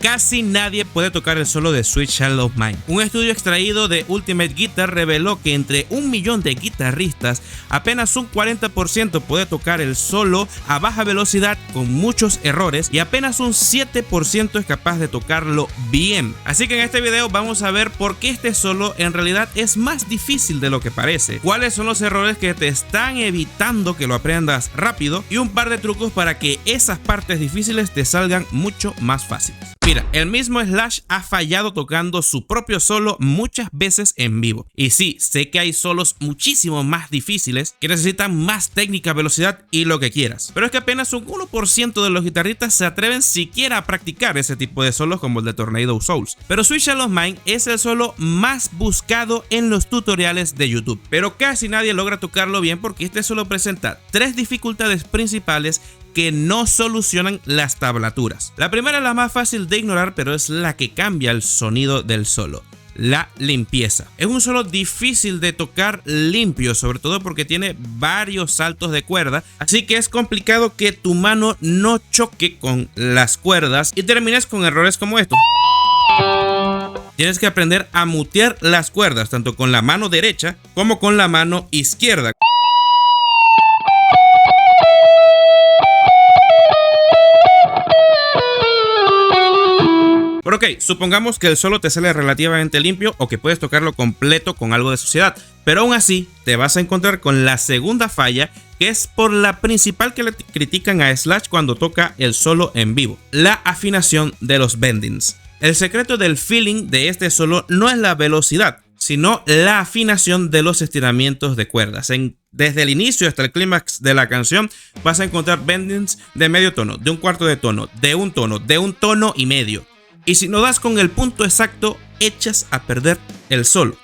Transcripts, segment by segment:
Casi nadie puede tocar el solo de Sweet Child of Mine. Un estudio extraído de Ultimate Guitar reveló que entre 1 millón de guitarristas, apenas un 40% puede tocar el solo a baja velocidad con muchos errores y apenas un 7% es capaz de tocarlo bien. Así que en este video vamos a ver por qué este solo en realidad es más difícil de lo que parece, cuáles son los errores que te están evitando que lo aprendas rápido y un par de trucos para que esas partes difíciles te salgan mucho más fáciles. Mira, el mismo Slash ha fallado tocando su propio solo muchas veces en vivo. Y sí, sé que hay solos muchísimo más difíciles que necesitan más técnica, velocidad y lo que quieras. Pero es que apenas un 1% de los guitarristas se atreven siquiera a practicar ese tipo de solos como el de Tornado Souls. Pero Sweet Child of Mine es el solo más buscado en los tutoriales de YouTube. Pero casi nadie logra tocarlo bien porque este solo presenta 3 dificultades principales que no solucionan las tablaturas. La primera es la más fácil de ignorar, pero es la que cambia el sonido del solo: la limpieza. Es un solo difícil de tocar limpio, sobre todo porque tiene varios saltos de cuerda, así que es complicado que tu mano no choque con las cuerdas y termines con errores como esto. Tienes que aprender a mutear las cuerdas tanto con la mano derecha como con la mano izquierda. Pero ok, supongamos que el solo te sale relativamente limpio o que puedes tocarlo completo con algo de suciedad, pero aún así te vas a encontrar con la segunda falla, que es por la principal que le critican a Slash cuando toca el solo en vivo: la afinación de los bendings. El secreto del feeling de este solo no es la velocidad, sino la afinación de los estiramientos de cuerdas. Desde el inicio hasta el clímax de la canción vas a encontrar bendings de medio tono, de un cuarto de tono, de un tono y medio. Y si no das con el punto exacto, echas a perder el solo.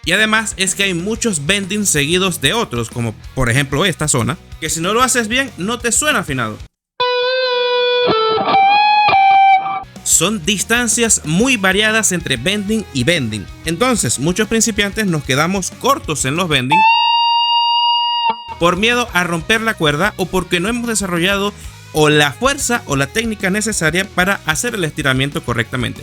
Y además es que hay muchos bendings seguidos de otros, como por ejemplo esta zona, que si no lo haces bien no te suena afinado. Son distancias muy variadas entre bending y bending. Entonces muchos principiantes nos quedamos cortos en los bending por miedo a romper la cuerda o porque no hemos desarrollado o la fuerza o la técnica necesaria para hacer el estiramiento correctamente.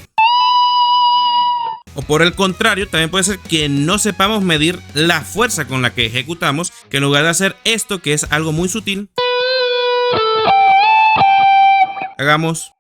O por el contrario, también puede ser que no sepamos medir la fuerza con la que ejecutamos, que en lugar de hacer esto, que es algo muy sutil, hagamos.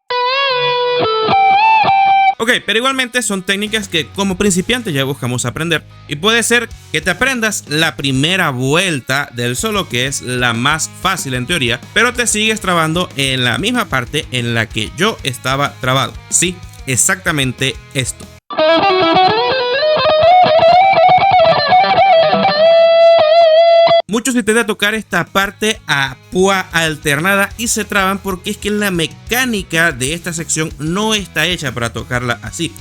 Ok, pero igualmente son técnicas que como principiantes ya buscamos aprender. Y puede ser que te aprendas la primera vuelta del solo, que es la más fácil en teoría, pero te sigues trabando en la misma parte en la que yo estaba trabado. Sí, exactamente esto. Muchos intentan tocar esta parte a púa alternada y se traban porque es que la mecánica de esta sección no está hecha para tocarla así.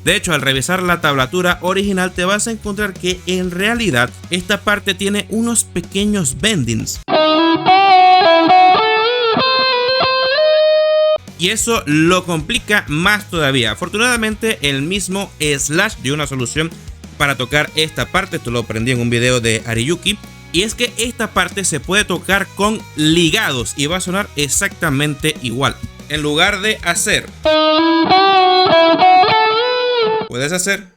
De hecho, al revisar la tablatura original te vas a encontrar que en realidad esta parte tiene unos pequeños bendings. Y eso lo complica más todavía. Afortunadamente el mismo Slash dio una solución para tocar esta parte. Esto lo aprendí en un video de Ariyuki. Y es que esta parte se puede tocar con ligados y va a sonar exactamente igual. En lugar de hacer, puedes hacer.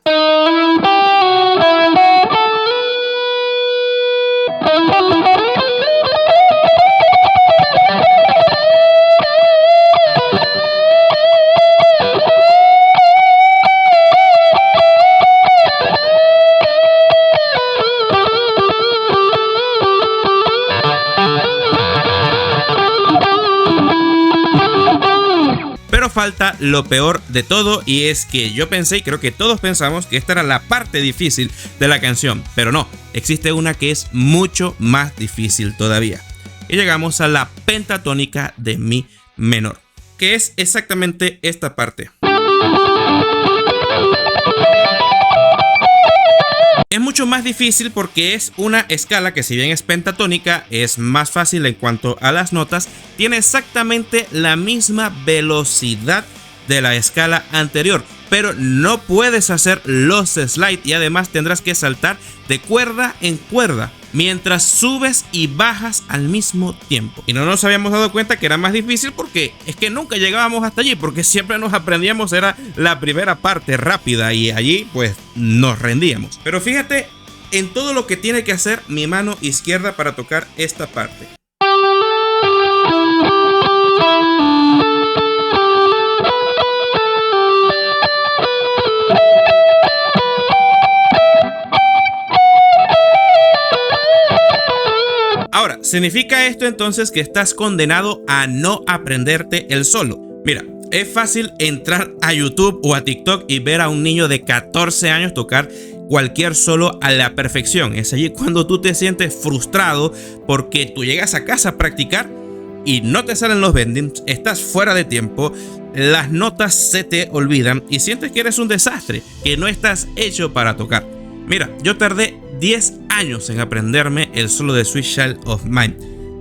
Falta lo peor de todo, y es que yo pensé, y creo que todos pensamos, que esta era la parte difícil de la canción, pero no, existe una que es mucho más difícil todavía. Y llegamos a la pentatónica de mi menor, que es exactamente esta parte. Es mucho más difícil porque es una escala que, si bien es pentatónica, es más fácil en cuanto a las notas. Tiene exactamente la misma velocidad de la escala anterior, pero no puedes hacer los slides y además tendrás que saltar de cuerda en cuerda. mientras subes y bajas al mismo tiempo. Y no nos habíamos dado cuenta que era más difícil porque es que nunca llegábamos hasta allí, porque siempre nos aprendíamos, era la primera parte rápida y allí pues nos rendíamos. Pero fíjate en todo lo que tiene que hacer mi mano izquierda para tocar esta parte. Ahora, ¿significa esto entonces que estás condenado a no aprenderte el solo? Mira, es fácil entrar a YouTube o a TikTok y ver a un niño de 14 años tocar cualquier solo a la perfección. Es allí cuando tú te sientes frustrado porque tú llegas a casa a practicar y no te salen los bendings, estás fuera de tiempo, las notas se te olvidan y sientes que eres un desastre, que no estás hecho para tocar. Mira, yo tardé 10 años en aprenderme el solo de Sweet Child of Mine.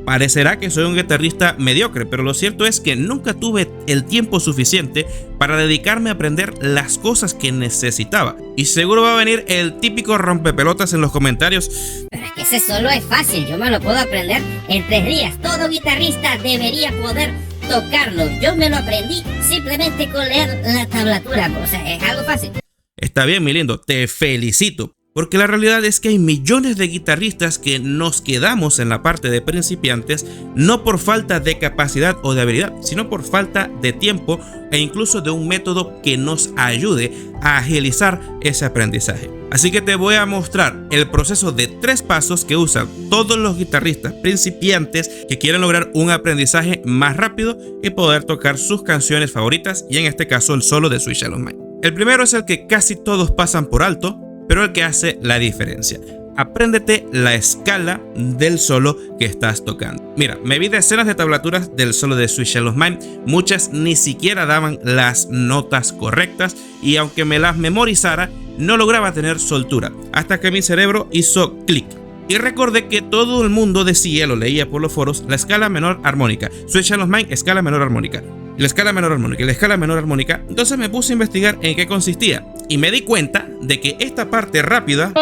Parecerá que soy un guitarrista mediocre, pero lo cierto es que nunca tuve el tiempo suficiente para dedicarme a aprender las cosas que necesitaba. Y seguro va a venir el típico rompepelotas en los comentarios. Pero es que ese solo es fácil, yo me lo puedo aprender en 3 días. Todo guitarrista debería poder tocarlo. Yo me lo aprendí simplemente con leer la tablatura, o sea, es algo fácil. Está bien, mi lindo, te felicito. Porque la realidad es que hay millones de guitarristas que nos quedamos en la parte de principiantes no por falta de capacidad o de habilidad, sino por falta de tiempo e incluso de un método que nos ayude a agilizar ese aprendizaje. Así que te voy a mostrar el proceso de 3 pasos que usan todos los guitarristas principiantes que quieren lograr un aprendizaje más rápido y poder tocar sus canciones favoritas, y en este caso el solo de Sweet Child of Mine. El primero es el que casi todos pasan por alto, pero el que hace la diferencia. Apréndete la escala del solo que estás tocando. Mira, me vi decenas de tablaturas del solo de Sweet Child of Mine, muchas ni siquiera daban las notas correctas y aunque me las memorizara, no lograba tener soltura, hasta que mi cerebro hizo clic. Y recordé que todo el mundo decía, lo leía por los foros, la escala menor armónica. Sweet Child of Mine, escala menor armónica. La escala menor armónica y la escala menor armónica. Entonces me puse a investigar en qué consistía y me di cuenta de que esta parte rápida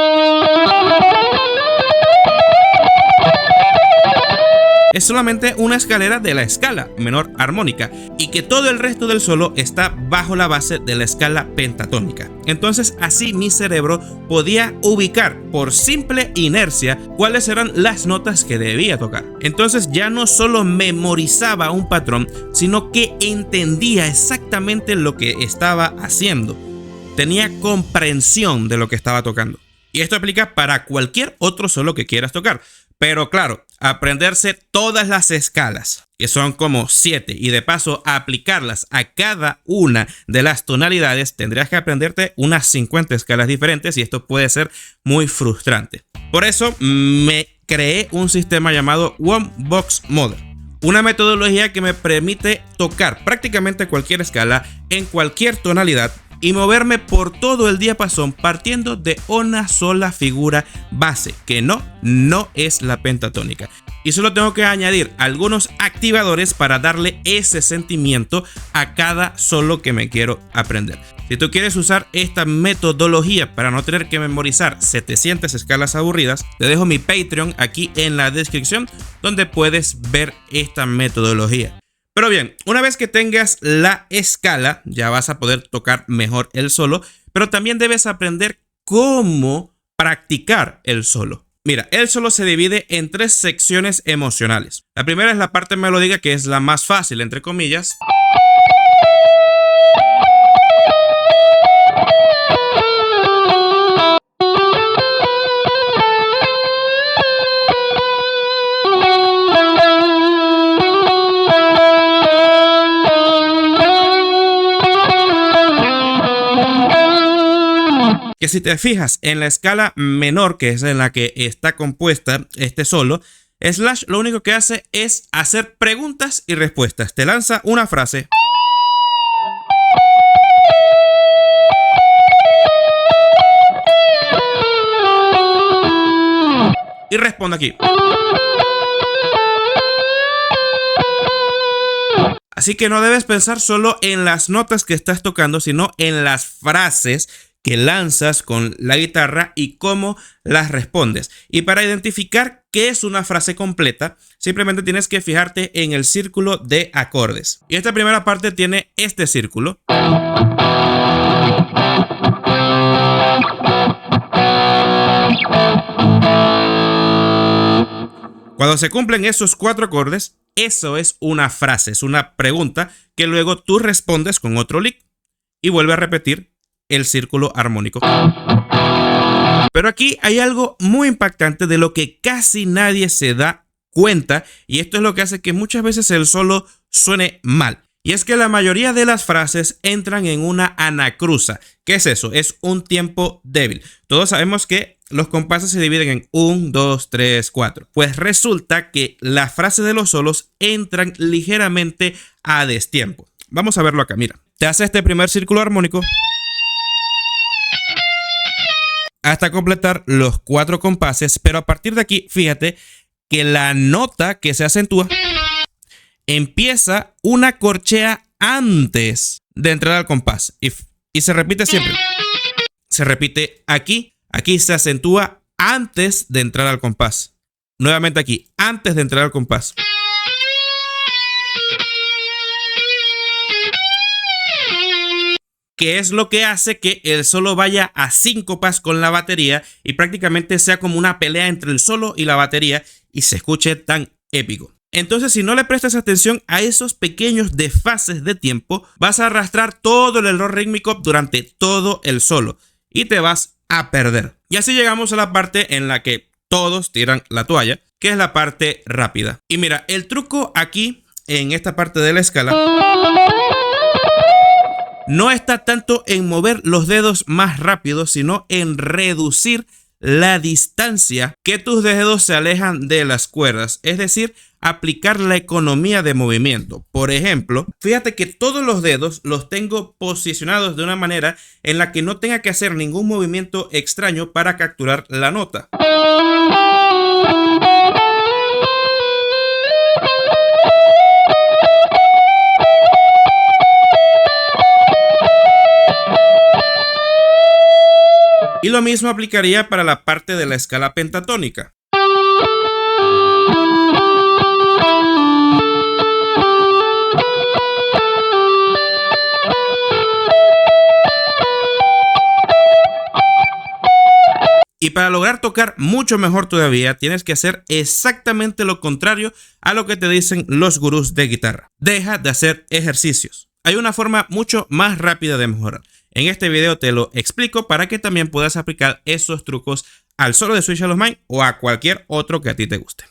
es solamente una escalera de la escala menor armónica y que todo el resto del solo está bajo la base de la escala pentatónica. Entonces así mi cerebro podía ubicar por simple inercia cuáles eran las notas que debía tocar. Entonces ya no solo memorizaba un patrón, sino que entendía exactamente lo que estaba haciendo. Tenía comprensión de lo que estaba tocando. Y esto aplica para cualquier otro solo que quieras tocar. Pero claro, aprenderse todas las escalas, que son como 7, y de paso aplicarlas a cada una de las tonalidades, tendrías que aprenderte unas 50 escalas diferentes y esto puede ser muy frustrante. Por eso me creé un sistema llamado One Box Model, una metodología que me permite tocar prácticamente cualquier escala en cualquier tonalidad y moverme por todo el diapasón partiendo de una sola figura base, que no es la pentatónica. Y solo tengo que añadir algunos activadores para darle ese sentimiento a cada solo que me quiero aprender. Si tú quieres usar esta metodología para no tener que memorizar 700 escalas aburridas, te dejo mi Patreon aquí en la descripción donde puedes ver esta metodología. Pero bien, una vez que tengas la escala, ya vas a poder tocar mejor el solo, pero también debes aprender cómo practicar el solo. Mira, el solo se divide en 3 secciones emocionales. La primera es la parte melódica, que es la más fácil, entre comillas. Que si te fijas en la escala menor, que es en la que está compuesta este solo, Slash lo único que hace es hacer preguntas y respuestas. Te lanza una frase y responde aquí. Así que no debes pensar solo en las notas que estás tocando, sino en las frases que lanzas con la guitarra y cómo las respondes. Y para identificar qué es una frase completa, simplemente tienes que fijarte en el círculo de acordes. Y esta primera parte tiene este círculo. Cuando se cumplen esos 4 acordes, eso es una frase, es una pregunta que luego tú respondes con otro lick y vuelve a repetir el círculo armónico. Pero aquí hay algo muy impactante de lo que casi nadie se da cuenta, y esto es lo que hace que muchas veces el solo suene mal. Y es que la mayoría de las frases entran en una anacruza. ¿Qué es eso? Es un tiempo débil. Todos sabemos que los compases se dividen en 1, 2, 3, 4. Pues resulta que las frases de los solos entran ligeramente a destiempo. Vamos a verlo acá, mira. Te hace este primer círculo armónico hasta completar los 4 compases, pero a partir de aquí, fíjate que la nota que se acentúa empieza una corchea antes de entrar al compás y se repite siempre. Se repite aquí se acentúa antes de entrar al compás. Nuevamente aquí, antes de entrar al compás. Que es lo que hace que el solo vaya a síncopas con la batería y prácticamente sea como una pelea entre el solo y la batería y se escuche tan épico. Entonces, si no le prestas atención a esos pequeños desfases de tiempo, vas a arrastrar todo el error rítmico durante todo el solo y te vas a perder. Y así llegamos a la parte en la que todos tiran la toalla, que es la parte rápida. Y mira, el truco aquí, en esta parte de la escala, no está tanto en mover los dedos más rápido, sino en reducir la distancia que tus dedos se alejan de las cuerdas, es decir, aplicar la economía de movimiento. Por ejemplo, fíjate que todos los dedos los tengo posicionados de una manera en la que no tenga que hacer ningún movimiento extraño para capturar la nota. Y lo mismo aplicaría para la parte de la escala pentatónica. Y para lograr tocar mucho mejor todavía, tienes que hacer exactamente lo contrario a lo que te dicen los gurús de guitarra. Deja de hacer ejercicios. Hay una forma mucho más rápida de mejorar. En este video te lo explico para que también puedas aplicar esos trucos al solo de Switch Shallow Mind o a cualquier otro que a ti te guste.